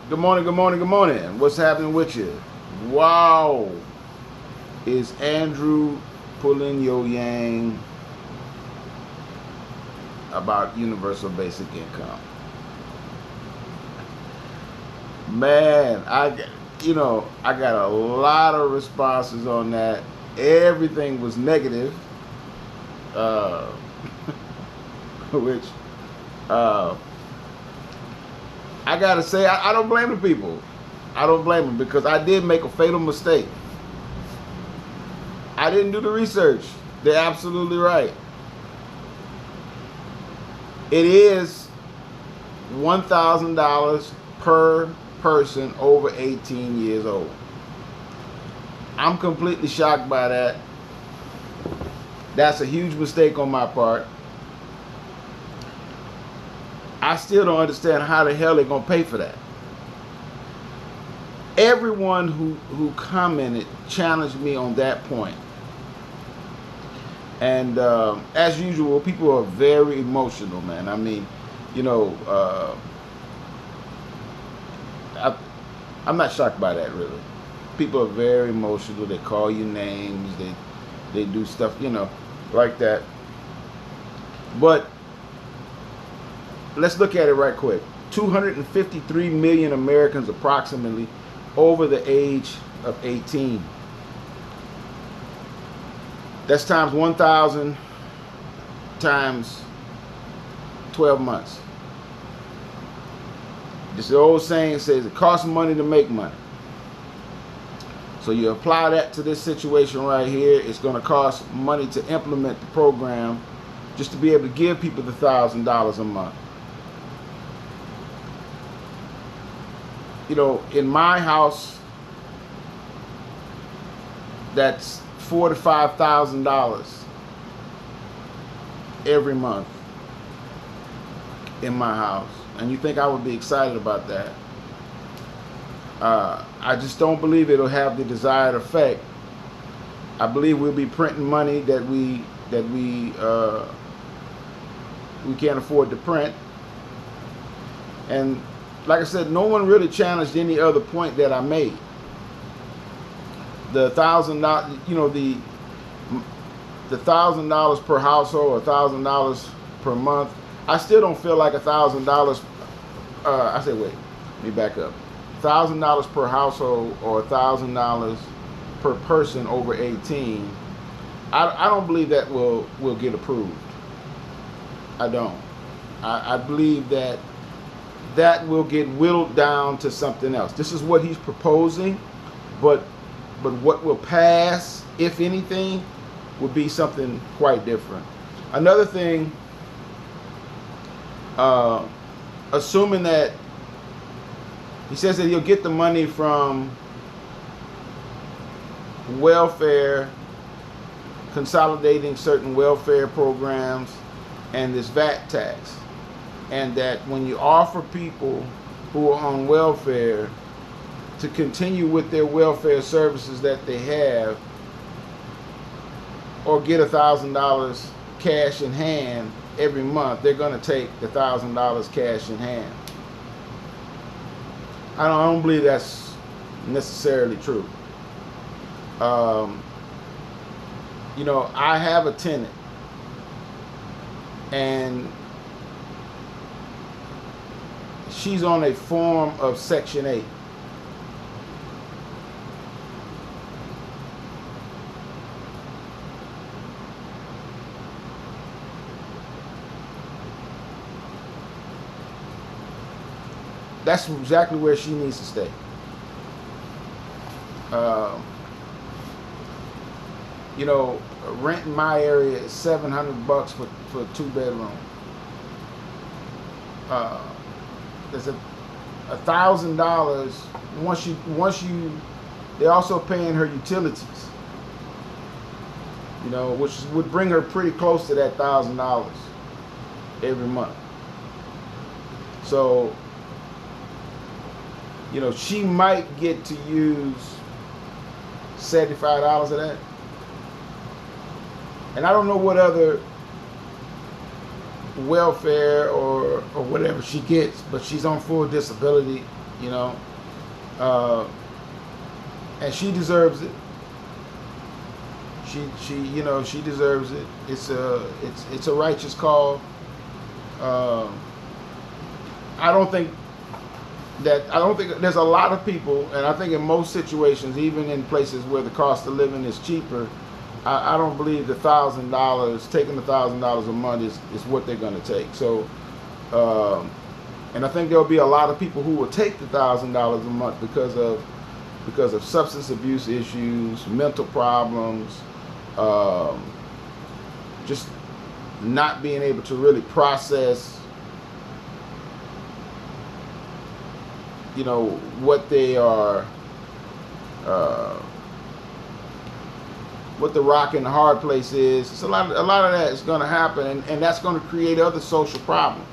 Good morning, good morning, good morning. What's happening with you? Wow. Is Andrew pulling your yang about universal basic income? Man, I got a lot of responses on that. Everything was negative, uh, which uh, I gotta say, I don't blame the people. I don't blame them because I did make a fatal mistake. I didn't do the research. They're absolutely right. It is $1,000 per person over 18 years old. I'm completely shocked by that. That's a huge mistake on my part. I still don't understand how the hell they're going to pay for that. Everyone who commented challenged me on that point. And as usual, people are very emotional, man. I mean, you know, I'm not shocked by that, really. People are very emotional. They call you names. They do stuff, like that. But let's look at it right quick. 253 million Americans approximately over the age of 18. That's times 1,000 times 12 months. This old saying says it costs money to make money. So you apply that to this situation right here. It's going to cost money to implement the program just to be able to give people the $1,000 a month. In my house, that's $4,000 to $5,000 every month in my house. And you think I would be excited about that? I just don't believe it'll have the desired effect. I believe we'll be printing money that we can't afford to print. And like I said, no one really challenged any other point that I made. The $1,000, the $1,000 per household or $1,000 per month. I still don't feel like $1,000. I said, wait, let me back up. $1,000 per household or $1,000 per person over 18. I don't believe that will get approved. I don't. I believe that will get whittled down to something else. This is what he's proposing, but what will pass, if anything, would be something quite different. Another thing, assuming that he says that he'll get the money from welfare, consolidating certain welfare programs, and this VAT tax. And that when you offer people who are on welfare to continue with their welfare services that they have, or get $1,000 cash in hand every month, they're going to take the $1,000 cash in hand. I don't believe that's necessarily true. I have a tenant, and she's on a form of Section 8. That's exactly where she needs to stay. Rent in my area is $700 for a 2-bedroom. There's $1,000 once you. They're also paying her utilities. Which would bring her pretty close to that $1,000 every month. So, she might get to use $75 of that. And I don't know what other welfare or whatever she gets, but she's on full disability you know, and she deserves it. She deserves it. It's a righteous call. I don't think there's a lot of people, and I think in most situations, even in places where the cost of living is cheaper, I don't believe the taking $1,000 a month is what they're going to take. So, and I think there'll be a lot of people who will take the $1,000 a month because of substance abuse issues, mental problems, just not being able to really process, what they are, what the rock and the hard place is. It's a lot of that is going to happen, and that's going to create other social problems.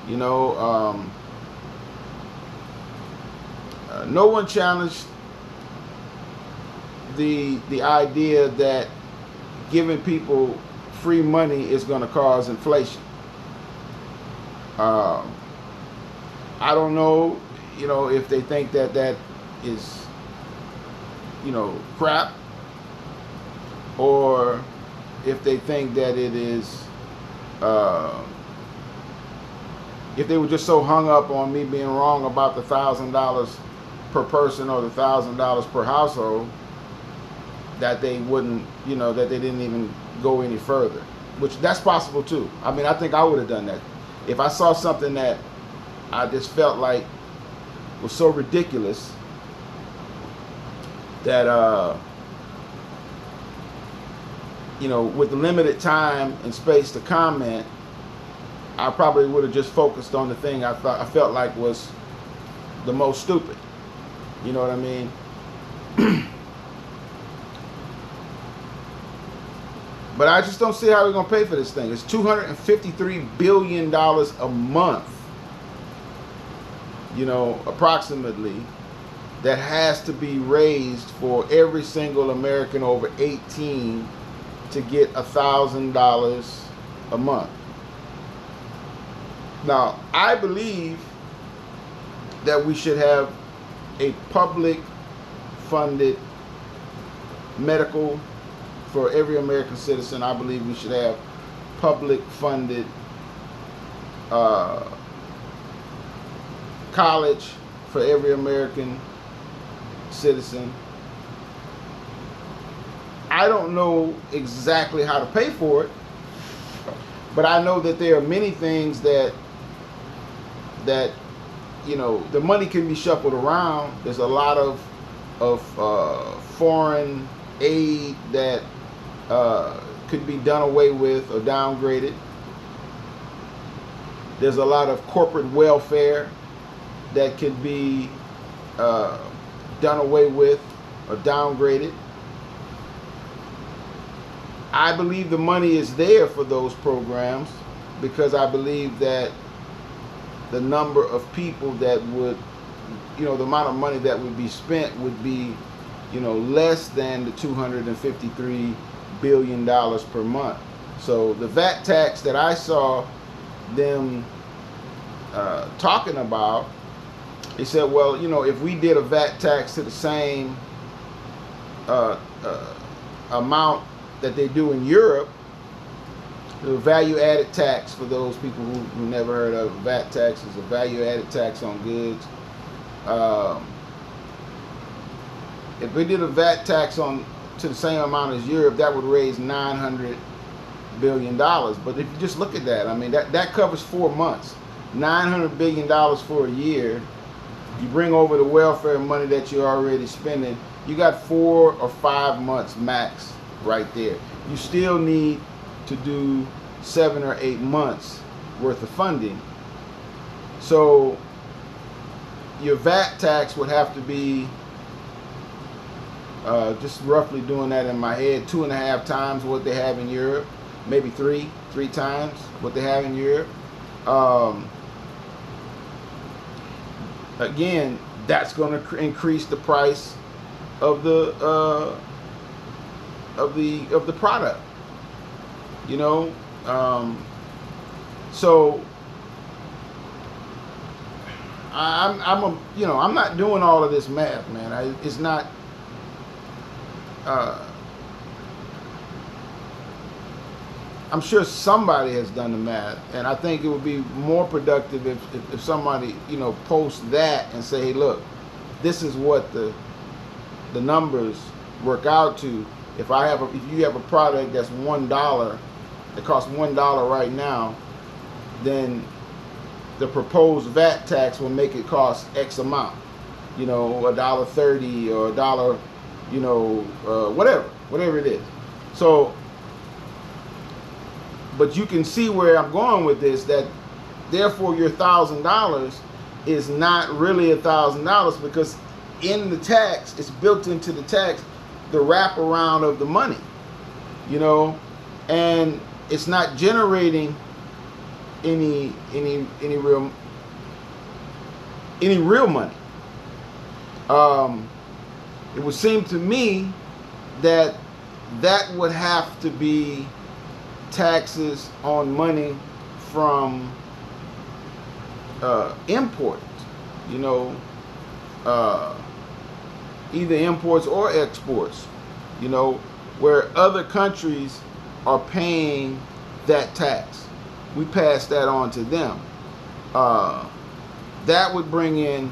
No one challenged the idea that giving people free money is going to cause inflation. I don't know, if they think that is, crap, or if they think that it is, if they were just so hung up on me being wrong about the $1,000 per person or the $1,000 per household that they wouldn't, that they didn't even go any further, which that's possible too. I mean, I think I would have done that if I saw something that I just felt like was so ridiculous that with limited time and space to comment, I probably would have just focused on the thing I felt like was the most stupid. You know what I mean? But I just don't see how we're going to pay for this thing. It's $253 billion a month, approximately, that has to be raised for every single American over 18 to get $1,000 a month. Now, I believe that we should have a public funded medical for every American citizen. I believe we should have public funded college for every American citizen. I don't know exactly how to pay for it, but I know that there are many things that the money can be shuffled around. There's a lot of foreign aid that could be done away with or downgraded. There's a lot of corporate welfare that could be done away with or downgraded. I believe the money is there for those programs because I believe that the number of people that would, the amount of money that would be spent would be, less than the $253 billion per month. So the VAT tax that I saw them talking about, they said, well, if we did a VAT tax to the same amount that they do in Europe, the value-added tax, for those people who never heard of VAT tax, is a value-added tax on goods. If we did a VAT tax to the same amount as Europe, that would raise $900 billion. But if you just look at that, I mean, that covers 4 months. $900 billion for a year. You bring over the welfare money that you're already spending, you got 4 or 5 months max right there. You still need to do 7 or 8 months worth of funding. So your VAT tax would have to be, just roughly doing that in my head, 2.5 times what they have in Europe, maybe three times what they have in Europe. Again, that's going to increase the price of the product. So I'm not doing all of this math, man. It's not. I'm sure somebody has done the math, and I think it would be more productive if somebody, posts that and say, hey, look, this is what the numbers work out to. If you have a product that's $1, it costs $1 right now, then the proposed VAT tax will make it cost X amount, $1.30 or $1, whatever it is. So, but you can see where I'm going with this, that therefore your $1,000 is not really $1,000, because in the tax, it's built into the tax, the wraparound of the money, and it's not generating any real money. It would seem to me that would have to be taxes on money from imports, either imports or exports, where other countries are paying that tax. We pass that on to them. That would bring in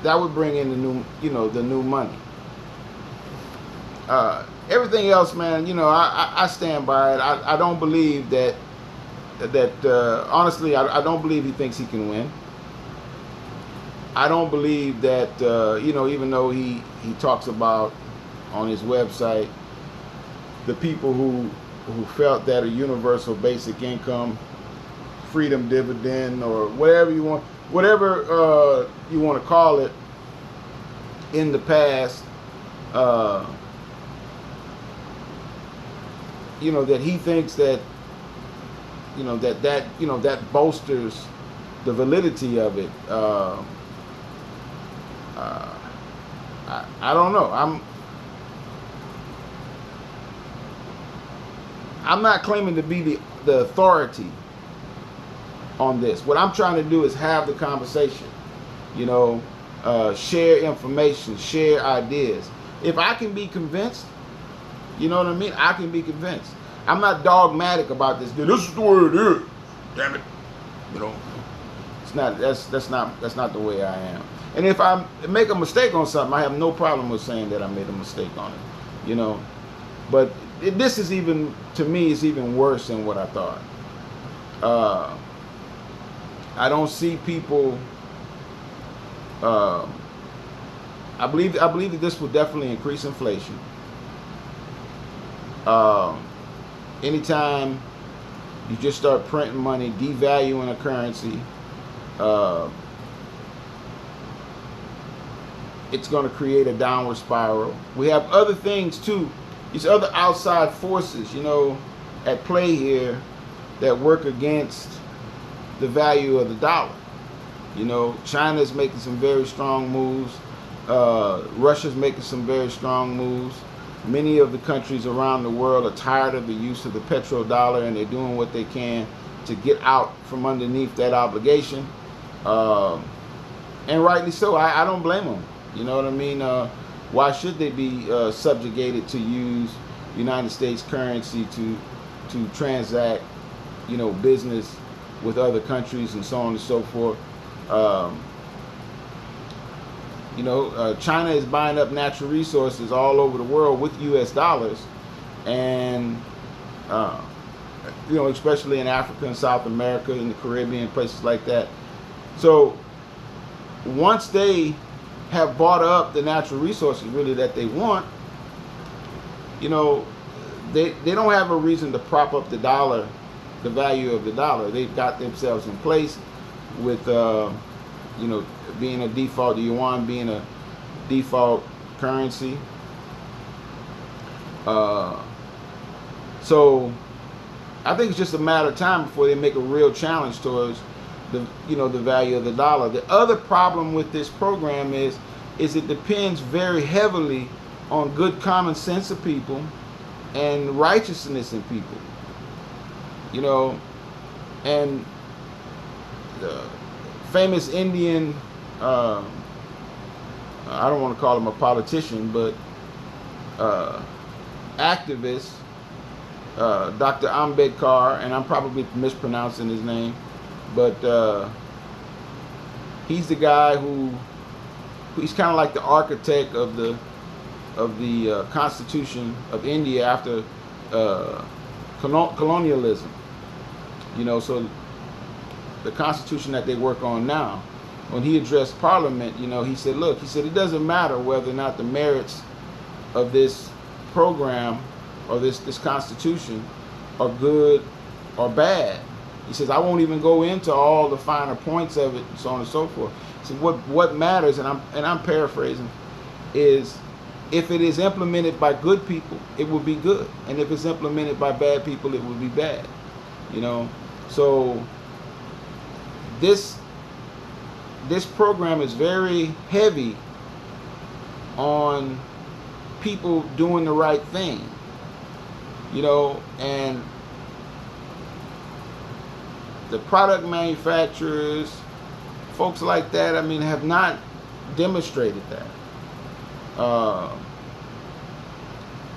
the new money. Everything else, man, I stand by it. I don't believe that honestly, I don't believe he thinks he can win. I don't believe that, even though he talks about on his website the people who felt that a universal basic income, freedom dividend, or whatever you want to call it, in the past, that he thinks that, that bolsters the validity of it. I don't know. I'm not claiming to be the authority on this. What I'm trying to do is have the conversation, share information, share ideas. If I can be convinced, you know what I mean? I can be convinced. I'm not dogmatic about this. This is the way it is. Damn it. It's not. That's not the way I am. And if I make a mistake on something, I have no problem with saying that I made a mistake on it. But this is even, to me, it's even worse than what I thought. I don't see people. I believe that this will definitely increase inflation. Anytime you just start printing money, devaluing a currency, it's going to create a downward spiral. We have other things too, these other outside forces, at play here that work against the value of the dollar. China's making some very strong moves. Russia's making some very strong moves. Many of the countries around the world are tired of the use of the petrodollar, and they're doing what they can to get out from underneath that obligation. And rightly so. I don't blame them. You know what I mean? Why should they be subjugated to use United States currency to transact, business with other countries and so on and so forth? China is buying up natural resources all over the world with U.S. dollars, and especially in Africa and South America and the Caribbean, places like that. So once they have bought up the natural resources really that they want, they don't have a reason to prop up the dollar, the value of the dollar. They've got themselves in place with being a default, the yuan being a default currency. So I think it's just a matter of time before they make a real challenge towards the value of the dollar. The other problem with this program is it depends very heavily on good common sense of people and righteousness in people. famous Indian, I don't want to call him a politician, but activist, Dr. Ambedkar, and I'm probably mispronouncing his name, but he's the guy he's kind of like the architect of the Constitution of India after colonialism. You know, so the Constitution that they work on now, when he addressed Parliament, you know, he said, look, he said, it doesn't matter whether or not the merits of this program or this Constitution are good or bad. He says, I won't even go into all the finer points of it, and so on and so forth. So what matters, and I'm paraphrasing, is if it is implemented by good people, it will be good, and if it's implemented by bad people, it will be bad. You know, so this program is very heavy on people doing the right thing. You know, and the product manufacturers, folks like that, I mean, have not demonstrated that.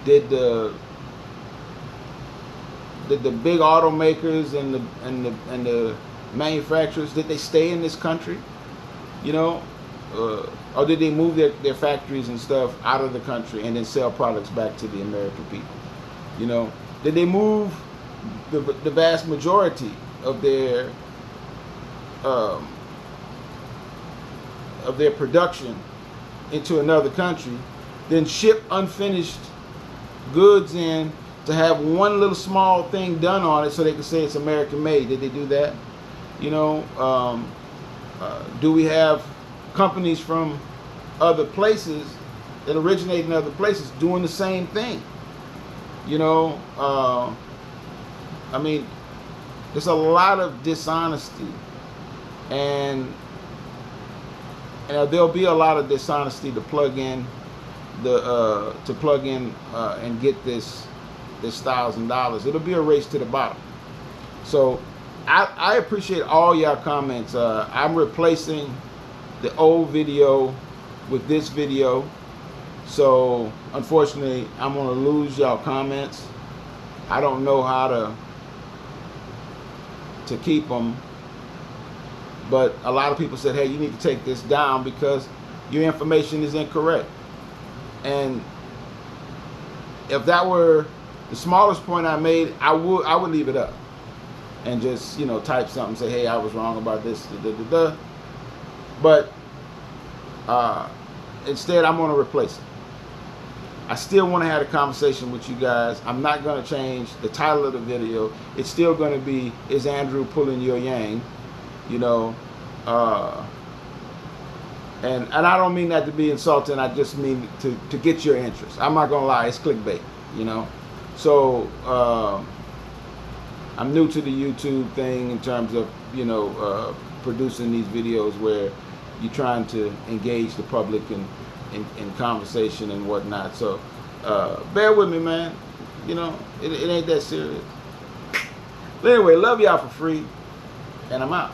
Did the big automakers and the manufacturers, did they stay in this country? You know, or did they move their factories and stuff out of the country and then sell products back to the American people? You know, did they move the vast majority of their production into another country, then ship unfinished goods in to have one little small thing done on it so they can say it's American made? Did they do that? You know, do we have companies from other places that originate in other places doing the same thing? You know, I mean, there's a lot of dishonesty, and there'll be a lot of dishonesty to plug in and get this $1,000. It'll be a race to the bottom. So I appreciate all y'all comments. I'm replacing the old video with this video, so unfortunately I'm gonna lose y'all comments. I don't know how to keep them, but a lot of people said, hey, you need to take this down because your information is incorrect. And if that were the smallest point I made, I would leave it up and just, you know, type something, say, hey, I was wrong about this, but instead I'm going to replace it. I still want to have a conversation with you guys. I'm not going to change the title of the video. It's still going to be, is Andrew pulling your yang? You know, and I don't mean that to be insulting. I just mean to get your interest. I'm not going to lie, it's clickbait, you know. So I'm new to the YouTube thing in terms of, you know, producing these videos where you're trying to engage the public in conversation and whatnot. So bear with me, man. You know, it ain't that serious. But anyway, love y'all for free, and I'm out.